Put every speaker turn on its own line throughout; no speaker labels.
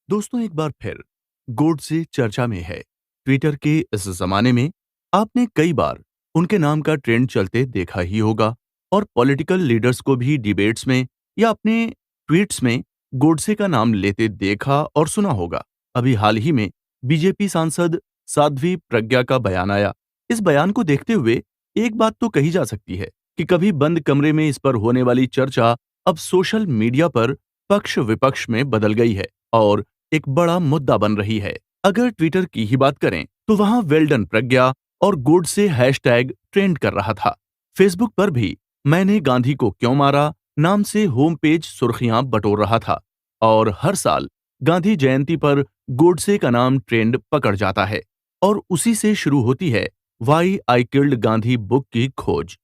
दोस्तों एक बार फिर गोडसे चर्चा में है। ट्विटर के इस जमाने में आपने कई बार उनके नाम का ट्रेंड चलते देखा ही होगा और पॉलिटिकल लीडर्स को भी डिबेट्स में या अपने ट्वीट्स में गोडसे का नाम लेते देखा और सुना होगा। अभी हाल ही में बीजेपी सांसद साध्वी प्रज्ञा का बयान आया। इस बयान को देखते हुए एक बात तो कही जा सकती है कि कभी बंद कमरे में इस पर होने वाली चर्चा अब सोशल मीडिया पर पक्ष विपक्ष में बदल गई है और एक बड़ा मुद्दा बन रही है। अगर ट्विटर की ही बात करें तो वहां वेल डन प्रज्ञा और गोडसे हैशटैग ट्रेंड कर रहा था। फेसबुक पर भी मैंने गांधी को क्यों मारा नाम से होम पेज सुर्खियां बटोर रहा था और हर साल गांधी जयंती पर गोडसे का नाम ट्रेंड पकड़ जाता है और उसी से शुरू होती है why I killed Gandhi book की खोज।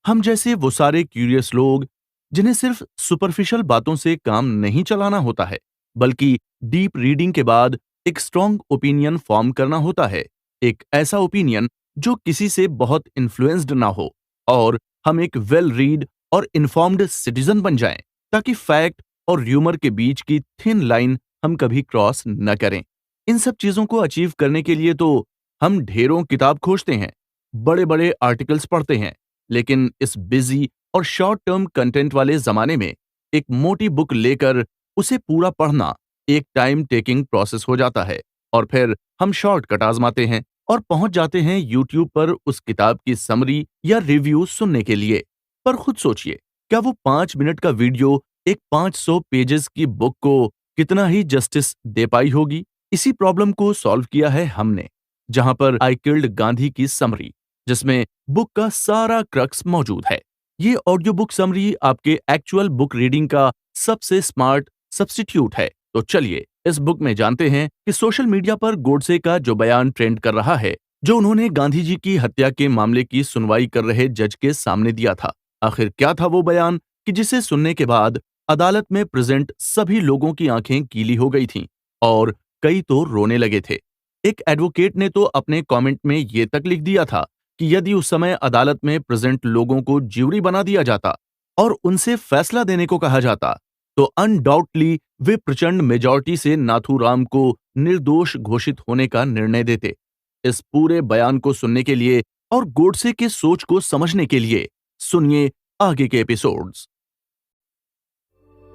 हम जैसे वो सारे क्यूरियस लोग जिन्हें सिर्फ सुपरफिशियल बातों से काम नहीं चलाना होता है बल्कि डीप रीडिंग के बाद एक स्ट्रॉन्ग ओपिनियन फॉर्म करना होता है। एक ऐसा ओपिनियन जो किसी से बहुत इन्फ्लुएंस्ड ना हो और हम एक वेल रीड और इन्फॉर्म्ड सिटीजन बन जाएं ताकि फैक्ट और र्यूमर के बीच की थिन लाइन हम कभी क्रॉस न करें। इन सब चीजों को अचीव करने के लिए तो हम ढेरों किताब खोजते हैं, बड़े बड़े आर्टिकल्स पढ़ते हैं, लेकिन इस बिजी और शॉर्ट टर्म कंटेंट वाले जमाने में एक मोटी बुक लेकर उसे पूरा पढ़ना एक टाइम टेकिंग प्रोसेस हो जाता है और फिर हम शॉर्टकट आजमाते हैं और पहुंच जाते हैं यूट्यूब पर उस किताब की समरी या रिव्यू सुनने के लिए। पर खुद सोचिए, क्या वो 5 मिनट का वीडियो एक 500 पेजेस की बुक को कितना ही जस्टिस दे पाई होगी? इसी प्रॉब्लम को सॉल्व किया है हमने, जहां पर आई किल्ड गांधी की समरी, जिसमें बुक का सारा क्रक्स मौजूद है। ये ऑडियो बुक समरी आपके एक्चुअल बुक रीडिंग का सबसे स्मार्ट सब्स्टिट्यूट है। तो चलिए इस बुक में जानते हैं कि सोशल मीडिया पर गोडसे का जो बयान ट्रेंड कर रहा है, जो उन्होंने गांधी जी की हत्या के मामले की सुनवाई कर रहे जज के सामने दिया था, आखिर क्या था वो बयान कि जिसे सुनने के बाद अदालत में प्रेजेंट सभी लोगों की आंखें गीली हो गई थीं और कई तो रोने लगे थे। एक एडवोकेट ने तो अपने कमेंट में ये तक लिख दिया था कि यदि उस समय अदालत में प्रेजेंट लोगों को ज्यूरी बना दिया जाता और उनसे फैसला देने को कहा जाता तो अनडाउटली वे प्रचंड मेजॉरिटी से नाथूराम को निर्दोष घोषित होने का निर्णय देते। इस पूरे बयान को सुनने के लिए और गोडसे के सोच को समझने के लिए सुनिए आगे के एपिसोड्स।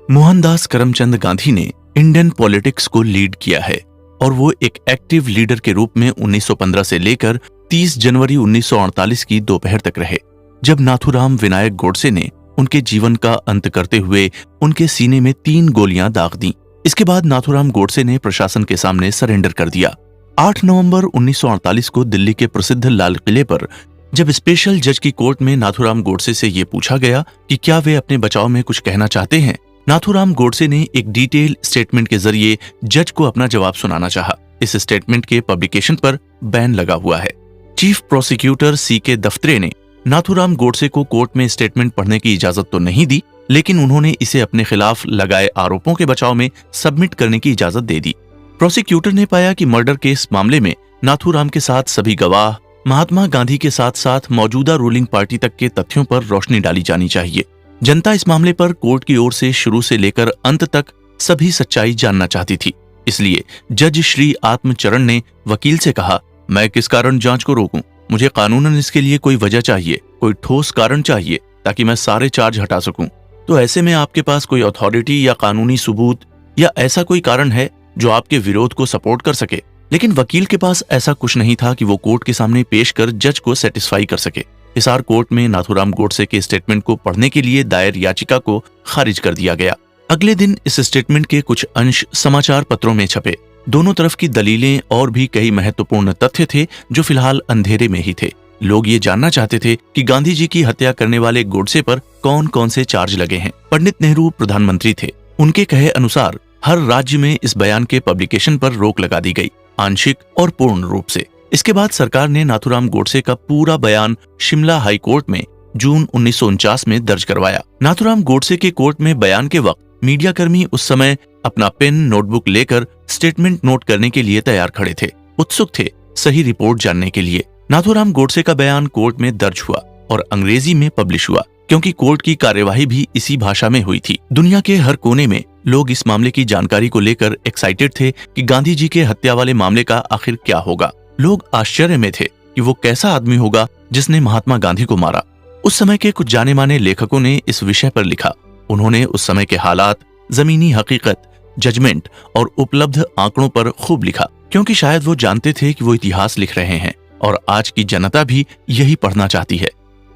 मोहनदास करमचंद गांधी ने इंडियन पॉलिटिक्स को लीड किया है और वो एक एक्टिव लीडर के रूप में 1915 से लेकर 30 जनवरी 1948 की दोपहर तक रहे, जब नाथूराम विनायक गोडसे ने उनके जीवन का अंत करते हुए उनके सीने में 3 गोलियां दाग दी। इसके बाद नाथूराम गोडसे ने प्रशासन के सामने सरेंडर कर दिया। 8 नवंबर 1948 को दिल्ली के प्रसिद्ध लाल किले पर जब स्पेशल जज की कोर्ट में नाथूराम गोडसे से ये पूछा गया कि क्या वे अपने बचाव में कुछ कहना चाहते हैं, नाथूराम गोडसे ने एक डिटेल स्टेटमेंट के जरिए जज को अपना जवाब सुनाना चाहा। इस स्टेटमेंट के पब्लिकेशन पर बैन लगा हुआ है। Chief prosecutor C.K. दफ्तरे ने नाथूराम गोडसे को कोर्ट में स्टेटमेंट पढ़ने की इजाजत तो नहीं दी, लेकिन उन्होंने इसे अपने खिलाफ लगाए आरोपों के बचाव में सबमिट करने की इजाजत दे दी। प्रोसिक्यूटर ने पाया कि मर्डर के इस मामले में नाथूराम के साथ सभी गवाह, महात्मा गांधी के साथ साथ मौजूदा रूलिंग पार्टी तक के तथ्यों पर रोशनी डाली जानी चाहिए। जनता इस मामले पर कोर्ट की ओर से शुरू से लेकर अंत तक सभी सच्चाई जानना चाहती थी। इसलिए जज श्री आत्मचरण ने वकील से कहा, मैं किस कारण जांच को रोकूं? मुझे कानूनन इसके लिए कोई वजह चाहिए, कोई ठोस कारण चाहिए ताकि मैं सारे चार्ज हटा सकूं। तो ऐसे में आपके पास कोई अथॉरिटी या कानूनी सबूत या ऐसा कोई कारण है जो आपके विरोध को सपोर्ट कर सके? लेकिन वकील के पास ऐसा कुछ नहीं था कि वो कोर्ट के सामने पेश कर जज को सेटिस्फाई कर सके। हिसार कोर्ट में नाथूराम गोडसे के स्टेटमेंट को पढ़ने के लिए दायर याचिका को खारिज कर दिया गया। अगले दिन इस स्टेटमेंट के कुछ अंश समाचार पत्रों में छपे। दोनों तरफ की दलीलें और भी कई महत्वपूर्ण तथ्य थे जो फिलहाल अंधेरे में ही थे। लोग ये जानना चाहते थे कि गांधी जी की हत्या करने वाले गोडसे पर कौन कौन से चार्ज लगे हैं। पंडित नेहरू प्रधानमंत्री थे। उनके कहे अनुसार हर राज्य में इस बयान के पब्लिकेशन पर रोक लगा दी गई, आंशिक और पूर्ण रूप से। इसके बाद सरकार ने नाथूराम गोडसे का पूरा बयान शिमला हाई कोर्ट में जून 1949 में दर्ज करवाया। नाथूराम गोडसे के कोर्ट में बयान के वक्त मीडिया कर्मी उस समय अपना पेन नोटबुक लेकर स्टेटमेंट नोट करने के लिए तैयार खड़े थे, उत्सुक थे सही रिपोर्ट जानने के लिए। नाथूराम गोडसे का बयान कोर्ट में दर्ज हुआ और अंग्रेजी में पब्लिश हुआ, क्योंकि कोर्ट की कार्यवाही भी इसी भाषा में हुई थी। दुनिया के हर कोने में लोग इस मामले की जानकारी को लेकर एक्साइटेड थे कि गांधी जी के हत्या वाले मामले का आखिर क्या होगा। लोग आश्चर्य में थे कि वो कैसा आदमी होगा जिसने महात्मा गांधी को मारा। उस समय के कुछ जाने माने लेखकों ने इस विषय पर लिखा। उन्होंने उस समय के हालात, जमीनी हकीकत, जजमेंट और उपलब्ध आंकड़ों पर खूब लिखा, क्योंकि शायद वो जानते थे कि वो इतिहास लिख रहे हैं और आज की जनता भी यही पढ़ना चाहती है।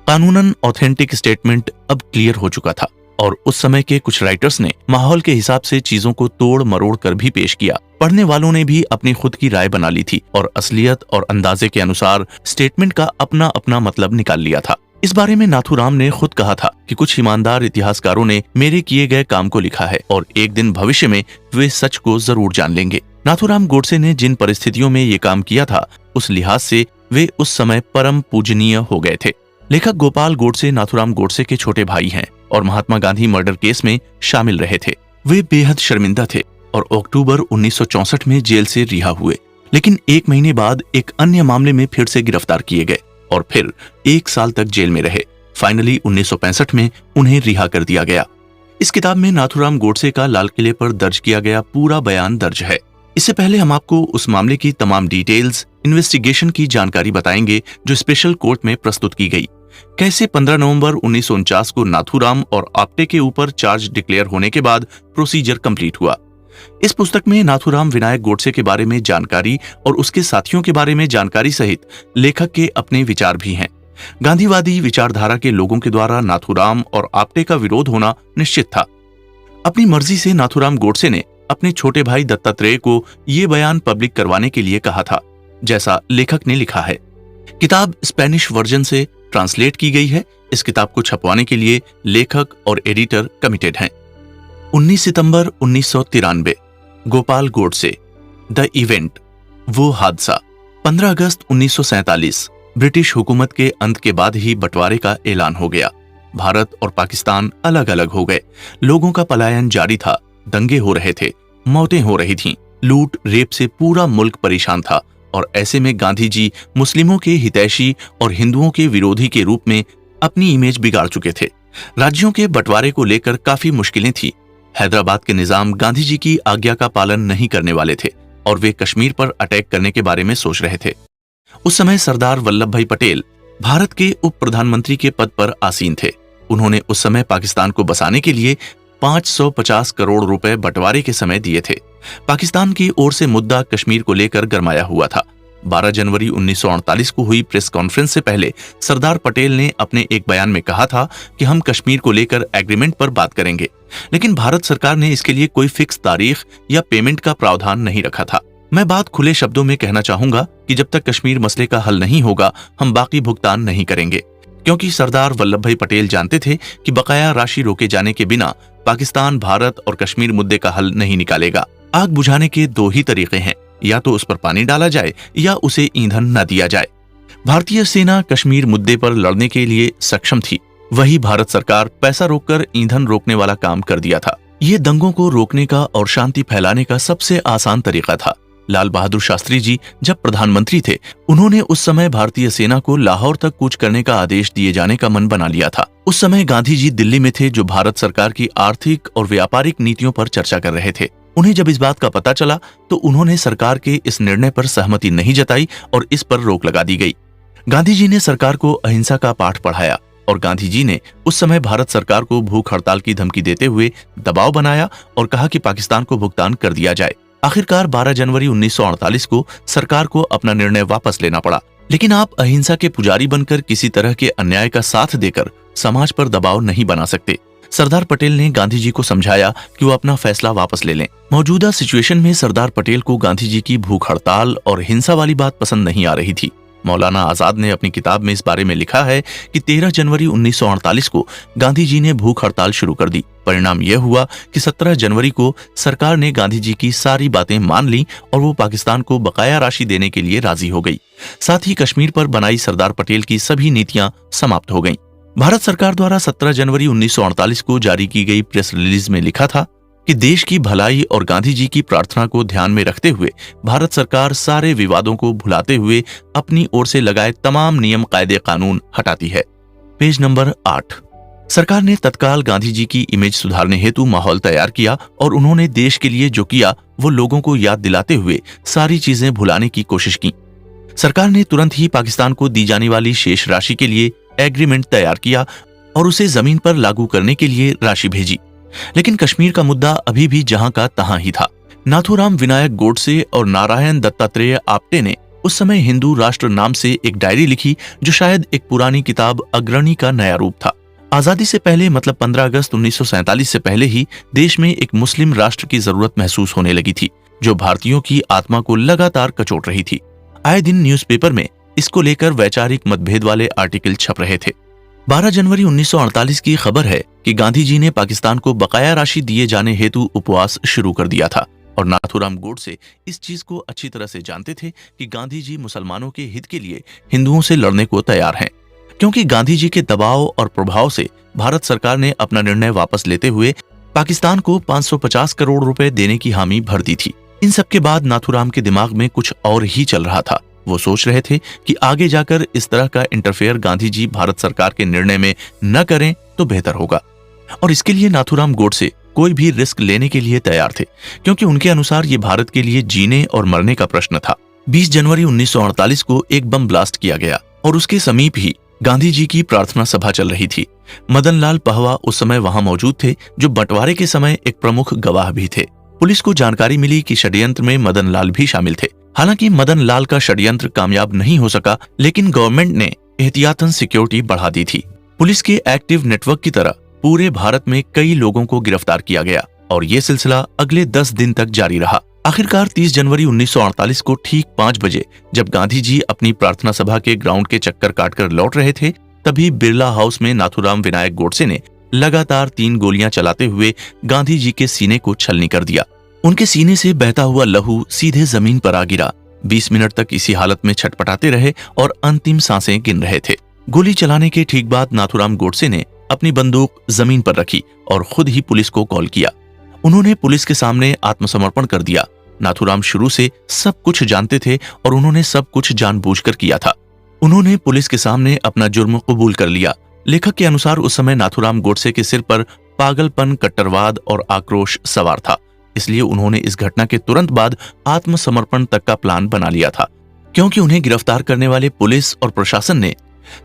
कानूनन ऑथेंटिक स्टेटमेंट अब क्लियर हो चुका था और उस समय के कुछ राइटर्स ने माहौल के हिसाब से चीजों को तोड़ मरोड़ कर भी पेश किया। पढ़ने वालों ने भी अपनी खुद की राय बना ली थी और असलियत और अंदाजे के अनुसार स्टेटमेंट का अपना अपना मतलब निकाल लिया था। इस बारे में नाथूराम ने खुद कहा था कि कुछ ईमानदार इतिहासकारों ने मेरे किए गए काम को लिखा है और एक दिन भविष्य में वे सच को जरूर जान लेंगे। नाथूराम गोडसे ने जिन परिस्थितियों में ये काम किया था, उस लिहाज से वे उस समय परम पूजनीय हो गए थे। लेखक गोपाल गोडसे नाथूराम गोडसे के छोटे भाई हैं और महात्मा गांधी मर्डर केस में शामिल रहे थे। वे बेहद शर्मिंदा थे और अक्टूबर 1964 में जेल से रिहा हुए, लेकिन एक महीने बाद एक अन्य मामले में फिर से गिरफ्तार किए गए और फिर 1 साल तक जेल में रहे। फाइनली 1965 में उन्हें रिहा कर दिया गया। इस किताब में नाथूराम गोडसे का लाल किले पर दर्ज किया गया पूरा बयान दर्ज है। इससे पहले हम आपको उस मामले की तमाम डिटेल्स, इन्वेस्टिगेशन की जानकारी बताएंगे जो स्पेशल कोर्ट में प्रस्तुत की गई। कैसे 15 नवंबर 1949 को नाथूराम और आप्टे के ऊपर चार्ज डिक्लेयर होने के बाद प्रोसीजर कंप्लीट हुआ। इस पुस्तक में नाथूराम विनायक गोडसे के बारे में जानकारी और उसके साथियों के बारे में जानकारी सहित लेखक के अपने विचार भी हैं। गांधीवादी विचारधारा के लोगों के द्वारा नाथूराम और आप्टे का विरोध होना निश्चित था। अपनी मर्जी से नाथूराम गोडसे ने अपने छोटे भाई दत्तात्रेय को ये बयान पब्लिक करवाने के लिए कहा था, जैसा लेखक ने लिखा है। किताब स्पेनिश वर्जन से ट्रांसलेट की गई है। इस किताब को छपवाने के लिए लेखक और एडिटर कमिटेड हैं। 19 सितंबर 1993, गोपाल गोडसे, द इवेंट, वो हादसा। 15 अगस्त 1947, ब्रिटिश हुकूमत के अंत के बाद ही बंटवारे का ऐलान हो गया। भारत और पाकिस्तान अलग अलग हो गए। लोगों का पलायन जारी था, दंगे हो रहे थे, मौतें हो रही थीं, लूट रेप से पूरा मुल्क परेशान था और ऐसे में गांधी जी मुस्लिमों के हितैषी और हिंदुओं के विरोधी के रूप में अपनी इमेज बिगाड़ चुके थे। राज्यों के बंटवारे को लेकर काफी मुश्किलें थी। हैदराबाद के निजाम गांधी जी की आज्ञा का पालन नहीं करने वाले थे और वे कश्मीर पर अटैक करने के बारे में सोच रहे थे। उस समय सरदार वल्लभ भाई पटेल भारत के उप प्रधानमंत्री के पद पर आसीन थे। उन्होंने उस समय पाकिस्तान को बसाने के लिए 550 करोड़ रुपए बंटवारे के समय दिए थे। पाकिस्तान की ओर से मुद्दा कश्मीर को लेकर गरमाया हुआ था। 12 जनवरी 1948 को हुई प्रेस कॉन्फ्रेंस से पहले सरदार पटेल ने अपने एक बयान में कहा था कि हम कश्मीर को लेकर एग्रीमेंट पर बात करेंगे, लेकिन भारत सरकार ने इसके लिए कोई फिक्स तारीख या पेमेंट का प्रावधान नहीं रखा था। मैं बात खुले शब्दों में कहना चाहूंगा कि जब तक कश्मीर मसले का हल नहीं होगा, हम बाकी भुगतान नहीं करेंगे, क्योंकि सरदार वल्लभ भाई पटेल जानते थे कि बकाया राशि रोके जाने के बिना पाकिस्तान भारत और कश्मीर मुद्दे का हल नहीं निकालेगा। आग बुझाने के 2 ही तरीके हैं, या तो उस पर पानी डाला जाए या उसे ईंधन न दिया जाए। भारतीय सेना कश्मीर मुद्दे पर लड़ने के लिए सक्षम थी, वही भारत सरकार पैसा रोककर ईंधन रोकने वाला काम कर दिया था। ये दंगों को रोकने का और शांति फैलाने का सबसे आसान तरीका था। लाल बहादुर शास्त्री जी जब प्रधानमंत्री थे, उन्होंने उस समय भारतीय सेना को लाहौर तक कूच करने का आदेश दिए जाने का मन बना लिया था। उस समय गांधी जी दिल्ली में थे, जो भारत सरकार की आर्थिक और व्यापारिक नीतियों पर चर्चा कर रहे थे। उन्हें जब इस बात का पता चला तो उन्होंने सरकार के इस निर्णय पर सहमति नहीं जताई और इस पर रोक लगा दी गई। गांधी जी ने सरकार को अहिंसा का पाठ पढ़ाया और गांधी जी ने उस समय भारत सरकार को भूख हड़ताल की धमकी देते हुए दबाव बनाया और कहा कि पाकिस्तान को भुगतान कर दिया जाए। आखिरकार 12 जनवरी 1948 को सरकार को अपना निर्णय वापस लेना पड़ा। लेकिन आप अहिंसा के पुजारी बनकर किसी तरह के अन्याय का साथ देकर समाज पर दबाव नहीं बना सकते। सरदार पटेल ने गांधी जी को समझाया कि वो अपना फैसला वापस ले लें। मौजूदा सिचुएशन में सरदार पटेल को गांधी जी की भूख हड़ताल और हिंसा वाली बात पसंद नहीं आ रही थी। मौलाना आजाद ने अपनी किताब में इस बारे में लिखा है कि 13 जनवरी 1948 को गांधी जी ने भूख हड़ताल शुरू कर दी। परिणाम यह हुआ कि 17 जनवरी को सरकार ने गांधी जी की सारी बातें मान ली और वो पाकिस्तान को बकाया राशि देने के लिए राजी हो गई। साथ ही कश्मीर पर बनाई सरदार पटेल की सभी नीतियां समाप्त हो गईं। भारत सरकार द्वारा 17 जनवरी 1948 को जारी की गई प्रेस रिलीज में लिखा था कि देश की भलाई और गांधी जी की प्रार्थना को ध्यान में रखते हुए भारत सरकार सारे विवादों को भुलाते हुए अपनी ओर से लगाए तमाम नियम कायदे कानून हटाती है। Page number 8। सरकार ने तत्काल गांधी जी की इमेज सुधारने हेतु माहौल तैयार किया और उन्होंने देश के लिए जो किया वो लोगों को याद दिलाते हुए सारी चीजें भुलाने की कोशिश की। सरकार ने तुरंत ही पाकिस्तान को दी जाने वाली शेष राशि के लिए एग्रीमेंट तैयार किया और उसे जमीन पर लागू करने के लिए राशि भेजी। लेकिन कश्मीर का मुद्दा अभी भी जहां का तहां ही था। नाथूराम विनायक गोडसे और नारायण दत्तात्रेय आप्टे ने उस समय हिंदू राष्ट्र नाम से एक डायरी लिखी जो शायद एक पुरानी किताब अग्रणी का नया रूप था। आजादी से पहले मतलब 15 अगस्त 1947 से पहले ही देश में एक मुस्लिम राष्ट्र की जरूरत महसूस होने लगी थी जो भारतीयों की आत्मा को लगातार कचोट रही थी। आए दिन न्यूज़पेपर में इसको लेकर वैचारिक मतभेद वाले आर्टिकल छप रहे थे। 12 जनवरी 1948 की खबर है कि गांधी जी ने पाकिस्तान को बकाया राशि दिए जाने हेतु उपवास शुरू कर दिया था और नाथूराम गोडसे इस चीज को अच्छी तरह से जानते थे कि गांधी जी मुसलमानों के हित के लिए हिंदुओं से लड़ने को तैयार हैं, क्योंकि गांधी जी के दबाव और प्रभाव से भारत सरकार ने अपना निर्णय वापस लेते हुए पाकिस्तान को 550 करोड़ रुपए देने की हामी भर दी थी। इन सब के बाद नाथूराम के दिमाग में कुछ और ही चल रहा था। वो सोच रहे थे कि आगे जाकर इस तरह का इंटरफेयर गांधी जी भारत सरकार के निर्णय में न करें तो बेहतर होगा, और इसके लिए नाथूराम गोडसे कोई भी रिस्क लेने के लिए तैयार थे, क्योंकि उनके अनुसार ये भारत के लिए जीने और मरने का प्रश्न था। 20 जनवरी 1948 को एक बम ब्लास्ट किया गया और उसके समीप ही गांधी जी की प्रार्थना सभा चल रही थी। मदन लाल पहवा उस समय वहां मौजूद थे, जो बंटवारे के समय एक प्रमुख गवाह भी थे। पुलिस को जानकारी मिली कि षड्यंत्र में मदन लाल भी शामिल थे। हालांकि मदन लाल का षड्यंत्र कामयाब नहीं हो सका, लेकिन गवर्नमेंट ने एहतियातन सिक्योरिटी बढ़ा दी थी। पुलिस के एक्टिव नेटवर्क की तरह पूरे भारत में कई लोगों को गिरफ्तार किया गया और ये सिलसिला अगले 10 दिन तक जारी रहा। आखिरकार 30 जनवरी 1948 को ठीक 5 बजे जब गांधी जी अपनी प्रार्थना सभा के ग्राउंड के चक्कर काटकर लौट रहे थे, तभी बिरला हाउस में नाथूराम विनायक गोडसे ने लगातार 3 गोलियां चलाते हुए गांधी जी के सीने को छलनी कर दिया। उनके सीने से बहता हुआ लहू सीधे जमीन पर आ गिरा। 20 मिनट तक इसी हालत में छटपटाते रहे और अंतिम सांसें गिन रहे थे। गोली चलाने के ठीक बाद नाथूराम गोडसे ने अपनी बंदूक जमीन पर रखी और खुद ही पुलिस को कॉल किया। उन्होंने पुलिस के सामने आत्मसमर्पण कर दिया। नाथूराम शुरू से सब कुछ जानते थे और उन्होंने सब कुछ जानबूझकर किया था। उन्होंने पुलिस के सामने अपना जुर्म कबूल कर लिया। लेखक के अनुसार उस समय नाथूराम गोडसे के सिर पर पागलपन, कट्टरवाद और आक्रोश सवार था, इसलिए उन्होंने इस घटना के तुरंत बाद आत्मसमर्पण तक का प्लान बना लिया था, क्योंकि उन्हें गिरफ्तार करने वाले पुलिस और प्रशासन ने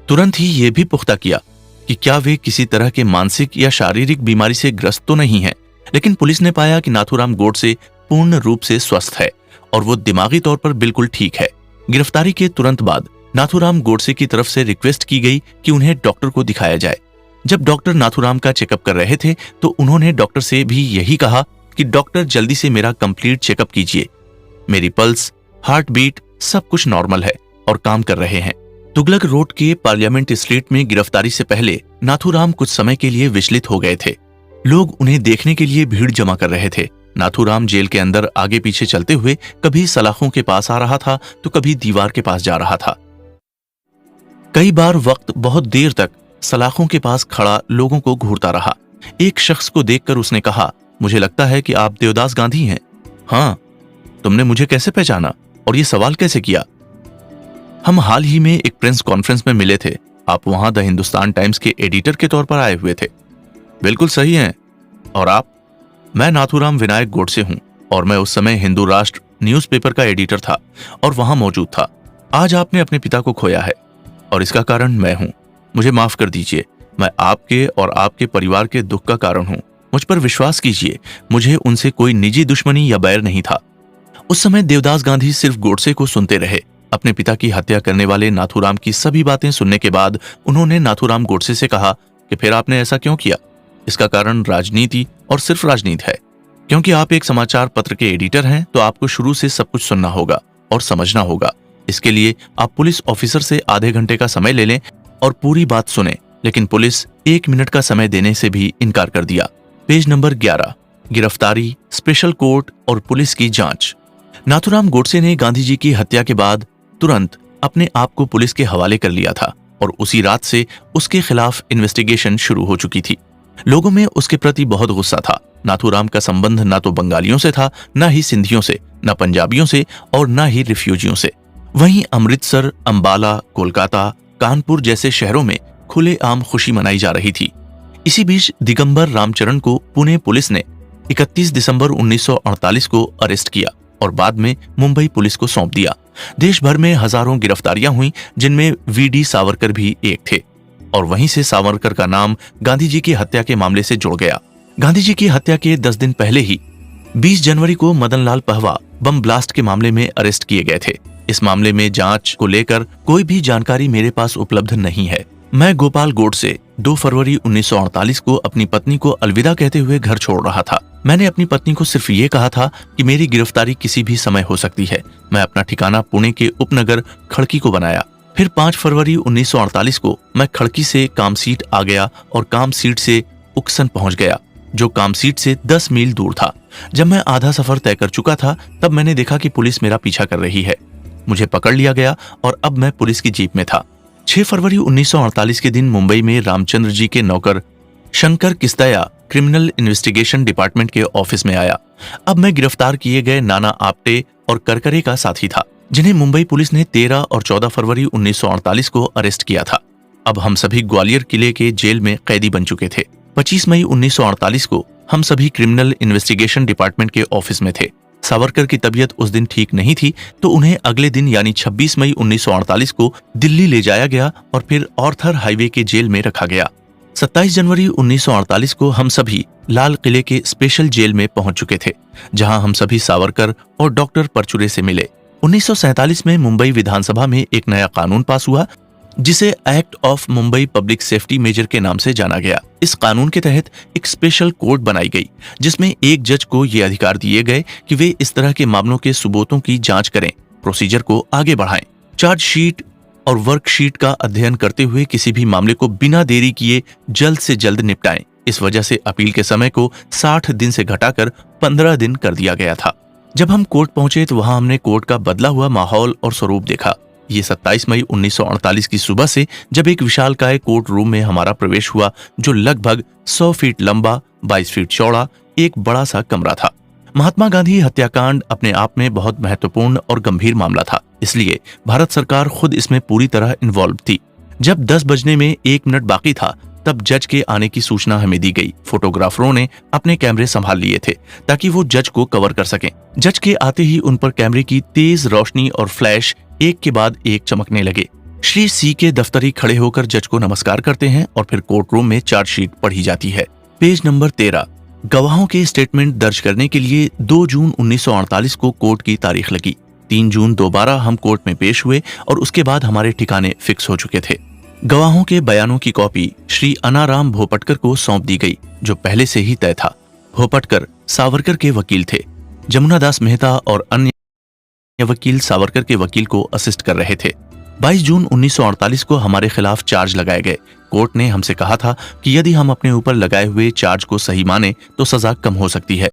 तुरंत ही ये भी पुख्ता किया कि क्या वे किसी तरह के मानसिक या शारीरिक बीमारी से ग्रस्त तो नहीं है। लेकिन पुलिस ने पाया कि नाथूराम गोडसे पूर्ण रूप से स्वस्थ है और वो दिमागी तौर पर बिल्कुल ठीक है। गिरफ्तारी के तुरंत बाद नाथूराम गोडसे की तरफ से रिक्वेस्ट की गई कि उन्हें डॉक्टर को दिखाया जाए। जब डॉक्टर नाथूराम का चेकअप कर रहे थे तो उन्होंने डॉक्टर से भी यही कहा कि डॉक्टर जल्दी से मेरा कंप्लीट चेकअप कीजिए, मेरी पल्स, हार्ट बीट सब कुछ नॉर्मल है और काम कर रहे हैं। तुगलक रोड के पार्लियामेंट स्ट्रीट में गिरफ्तारी से पहले नाथूराम कुछ समय के लिए विचलित हो गए थे। लोग उन्हें देखने के लिए भीड़ जमा कर रहे थे। नाथूराम जेल के अंदर आगे पीछे चलते हुए कभी सलाखों के पास आ रहा था तो कभी दीवार के पास जा रहा था। कई बार वक्त बहुत देर तक सलाखों के पास खड़ा लोगों को घूरता रहा। एक शख्स को देखकर उसने कहा, मुझे लगता है कि आप देवदास गांधी हैं। हाँ, तुमने मुझे कैसे पहचाना और ये सवाल कैसे किया? हम हाल ही में एक प्रेस कॉन्फ्रेंस में मिले थे। आप वहां द हिंदुस्तान टाइम्स के एडिटर के तौर पर आए हुए थे। बिल्कुल सही हैं। और आप? मैं नाथूराम विनायक गोडसे हूं और मैं उस समय हिंदू राष्ट्र न्यूज़पेपर का एडिटर था और वहां मौजूद था। आज आपने अपने पिता को खोया है और इसका कारण मैं हूं। मुझे माफ कर दीजिए, मैं आपके और आपके परिवार के दुख का कारण हूं। मुझ पर विश्वास कीजिए, मुझे उनसे कोई निजी दुश्मनी या बैर नहीं था। उस समय देवदास गांधी सिर्फ गोडसे को सुनते रहे। अपने पिता की हत्या करने वाले नाथूराम की सभी बातें सुनने के बाद उन्होंने नाथूराम गोडसे से कहा कि फिर आपने ऐसा क्यों किया? इसका कारण राजनीति और सिर्फ राजनीति है। क्योंकि आप एक समाचार पत्र के एडिटर हैं तो आपको शुरू से सब कुछ सुनना होगा और समझना होगा। इसके लिए आप पुलिस ऑफिसर से आधे घंटे का समय ले लें और पूरी बात सुने। लेकिन पुलिस 1 मिनट का समय देने से भी इनकार कर दिया। पेज नंबर 11, गिरफ्तारी, स्पेशल कोर्ट और पुलिस की जांच। नाथूराम गोडसे ने गांधी जी की हत्या के बाद तुरंत अपने आप को पुलिस के हवाले कर लिया था और उसी रात से उसके खिलाफ इन्वेस्टिगेशन शुरू हो चुकी थी। लोगों में उसके प्रति बहुत गुस्सा था। नाथूराम का संबंध ना तो बंगालियों से था, ना ही सिंधियों से, ना पंजाबियों से और ना ही रिफ्यूजियों से। वहीं अमृतसर, अंबाला, कोलकाता, कानपुर जैसे शहरों में खुलेआम खुशी मनाई जा रही थी।
इसी बीच दिगंबर रामचरण को पुणे पुलिस ने 31 दिसंबर 1948 को अरेस्ट किया और बाद में मुंबई पुलिस को सौंप दिया। देश भर में हजारों गिरफ्तारियां हुई, जिनमें वीडी सावरकर भी एक थे, और वहीं से सावरकर का नाम गांधी जी की हत्या के मामले से जुड़ गया। गांधी जी की हत्या के 10 दिन पहले ही 20 जनवरी को मदन लाल पहवा बम ब्लास्ट के मामले में अरेस्ट किए गए थे। इस मामले में जांच को लेकर कोई भी जानकारी मेरे पास उपलब्ध नहीं है। मैं गोपाल गोडसे 2 फरवरी 1948 को अपनी पत्नी को अलविदा कहते हुए घर छोड़ रहा था। मैंने अपनी पत्नी को सिर्फ ये कहा था कि मेरी गिरफ्तारी किसी भी समय हो सकती है। मैं अपना ठिकाना पुणे के उपनगर खड़की को बनाया। फिर 5 फरवरी 1948 को मैं खड़की से कामसीट आ गया और कामसीट से उक्सन पहुंच गया, जो कामसीट से 10 मील दूर था। जब मैं आधा सफर तय कर चुका था, तब मैंने देखा कि पुलिस मेरा पीछा कर रही है। मुझे पकड़ लिया गया और अब मैं पुलिस की जीप में था। 6 फरवरी 1948 के दिन मुंबई में रामचंद्र जी के नौकर शंकर किस्तया क्रिमिनल इन्वेस्टिगेशन डिपार्टमेंट के ऑफिस में आया। अब मैं गिरफ्तार किए गए नाना आप्टे और करकरे का साथी था, जिन्हें मुंबई पुलिस ने 13 और 14 फरवरी 1948 को अरेस्ट किया था। अब हम सभी ग्वालियर किले के जेल में कैदी बन चुके थे। 25 मई 1948 को हम सभी क्रिमिनल इन्वेस्टिगेशन डिपार्टमेंट के ऑफिस में थे। सावरकर की तबीयत उस दिन ठीक नहीं थी, तो उन्हें अगले दिन यानी 26 मई 1948 को दिल्ली ले जाया गया और फिर ऑर्थर हाईवे के जेल में रखा गया। 27 जनवरी 1948 को हम सभी लाल किले के स्पेशल जेल में पहुंच चुके थे, जहां हम सभी सावरकर और डॉक्टर परचुरे से मिले। 1947 में मुंबई विधानसभा में एक नया कानून पास हुआ, जिसे act of Mumbai public safety major के नाम से जाना गया। इस कानून के तहत एक स्पेशल कोर्ट बनाई गई, जिसमें एक जज को ये अधिकार दिए गए कि वे इस तरह के मामलों के सबूतों की जांच करें, प्रोसीजर को आगे बढ़ाएं, चार्जशीट और वर्कशीट का अध्ययन करते हुए किसी भी मामले को बिना देरी किए जल्द से जल्द निपटाएं। इस वजह से अपील के समय को 60 दिन से घटाकर 15 दिन कर दिया गया था। जब हम कोर्ट पहुंचे तो वहां हमने कोर्ट का बदला हुआ माहौल और स्वरूप देखा। ये 27 मई 1948 की सुबह से जब एक विशालकाय कोर्ट रूम में हमारा प्रवेश हुआ, जो लगभग 100 फीट लंबा, 22 फीट चौड़ा एक बड़ा सा कमरा था। महात्मा गांधी हत्याकांड अपने आप में बहुत महत्वपूर्ण और गंभीर मामला था, इसलिए भारत सरकार खुद इसमें पूरी तरह इन्वॉल्व थी। जब 10 बजने में 1 मिनट बाकी था, तब जज के आने की सूचना हमें दी गई। फोटोग्राफरों ने अपने कैमरे संभाल लिए थे ताकि वो जज को कवर कर सकें। जज के आते ही उन पर कैमरे की तेज रोशनी और फ्लैश एक के बाद एक चमकने लगे। श्री सी के दफ्तरी खड़े होकर जज को नमस्कार करते हैं और फिर कोर्ट रूम में चार्जशीट पढ़ी जाती है। Page number 13। गवाहों के स्टेटमेंट दर्ज करने के लिए 2 जून 1948 को कोर्ट की तारीख लगी। 3 जून दोबारा हम कोर्ट में पेश हुए और उसके बाद हमारे ठिकाने फिक्स हो चुके थे। गवाहों के बयानों की कॉपी श्री अनाराम भोपटकर को सौंप दी गई, जो पहले से ही तय था। भोपटकर सावरकर के वकील थे। जमुना दास मेहता और अन्य वकील सावरकर के वकील को असिस्ट कर रहे थे। 22 जून 1948 को हमारे खिलाफ चार्ज लगाए गए। कोर्ट ने हमसे कहा था कि यदि हम अपने ऊपर लगाए हुए चार्ज को सही माने तो सजा कम हो सकती है।